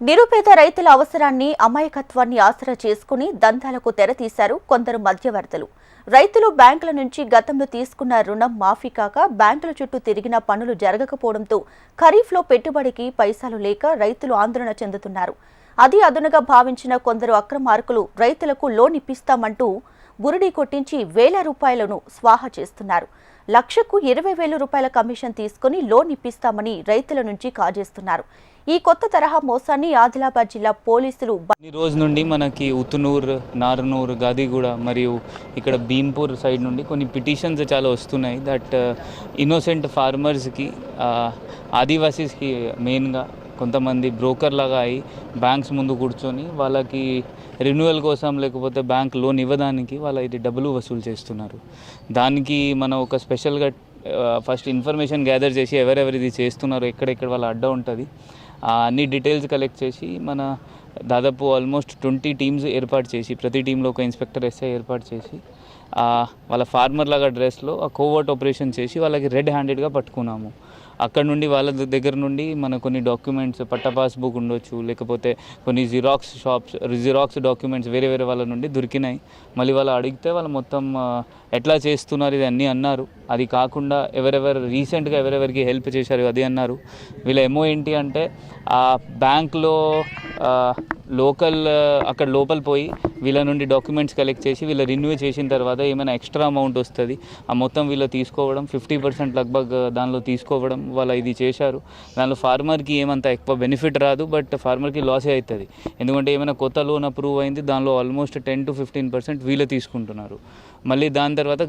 నిరుపేద రైతుల అవసరాన్ని అమాయకత్వాన్ని ఆసరా చేసుకుని దందాలకు తెరతీశారు కొందరు మధ్యవర్తులు. రైతులు బ్యాంకుల నుంచి గతంలో తీసుకున్న రుణం మాఫీ కాక బ్యాంకుల చుట్టూ తిరిగిన పనులు జరగకపోవడంతో ఖరీఫ్లో పెట్టుబడికి పైసలు లేక రైతులు ఆందోళన చెందుతున్నారు. అది అదునుగా భావించిన కొందరు అక్రమార్కులు రైతులకు లోన్ ఇప్పిస్తామంటూ బురిడి కొట్టించి వేల రూపాయలను స్వాహా చేస్తున్నారు. లక్షకు 20,000 రూపాయల కమిషన్ తీసుకుని లోన్ ఇప్పిస్తామని రైతుల నుంచి కాజేస్తున్నారు. ఈ కొత్త తరహా మోసాన్ని ఆదిలాబాద్ జిల్లా పోలీసులు ఈ రోజు నుండి మనకి ఉతునూర్, నారనూర్, గాదిగూడ మరియు ఇక్కడ భీంపూర్ సైడ్ నుండి కొన్ని పిటిషన్స్ చాలా వస్తున్నాయి. దట్ ఇన్నోసెంట్ ఫార్మర్స్కి, ఆదివాసీస్కి మెయిన్గా కొంతమంది బ్రోకర్ లాగా అయి బ్యాంక్స్ ముందు కూర్చొని వాళ్ళకి రెన్యువల్ కోసం లేకపోతే బ్యాంక్ లోన్ ఇవ్వడానికి వాళ్ళ ఇది డబ్బులు వసూలు చేస్తున్నారు. దానికి మనం ఒక స్పెషల్గా ఫస్ట్ ఇన్ఫర్మేషన్ గ్యాదర్ చేసి ఎవరెవరిది చేస్తున్నారు, ఎక్కడెక్కడ వాళ్ళ అడ్డా ఉంటుంది, అన్ని డీటెయిల్స్ కలెక్ట్ చేసి మన దాదాపు ఆల్మోస్ట్ 20 టీమ్స్ ఏర్పాటు చేసి ప్రతి టీంలో ఒక ఇన్స్పెక్టర్ ఎస్ఐ ఏర్పాటు చేసి వాళ్ళ ఫార్మర్ లాగా డ్రెస్లో కోవర్ట్ ఆపరేషన్ చేసి వాళ్ళకి రెడ్ హ్యాండెడ్గా పట్టుకున్నాము. అక్కడ నుండి వాళ్ళ దగ్గర నుండి మన కొన్ని డాక్యుమెంట్స్, పట్టా పాస్బుక్ ఉండొచ్చు, లేకపోతే కొన్ని జిరాక్స్ డాక్యుమెంట్స్ వేరే వాళ్ళ నుండి దొరికినాయి. మళ్ళీ వాళ్ళు అడిగితే వాళ్ళు మొత్తం ఎట్లా చేస్తున్నారు ఇది అన్నీ అన్నారు. అది కాకుండా రీసెంట్గా ఎవరెవరికి హెల్ప్ చేశారు అది అన్నారు. వీళ్ళ ఏమో ఏంటి అంటే ఆ బ్యాంక్లో అక్కడ లోపల పోయి వీళ్ళ నుండి డాక్యుమెంట్స్ కలెక్ట్ చేసి వీళ్ళ రిన్యూ చేసిన తర్వాత ఏమైనా ఎక్స్ట్రా అమౌంట్ వస్తుంది, ఆ మొత్తం వీళ్ళు తీసుకోవడం, 50% లగ్భగ్ దానిలో తీసుకోవడం వాళ్ళ ఇది చేశారు. దానిలో ఫార్మర్కి ఏమంత ఎక్కువ బెనిఫిట్ రాదు, బట్ ఫార్మర్కి లాసే అవుతుంది. ఎందుకంటే ఏమైనా కొత్త లోన్ అప్రూవ్ అయింది, దానిలో ఆల్మోస్ట్ 10 to 15% వీళ్ళు తీసుకుంటున్నారు. మళ్ళీ దాని తర్వాత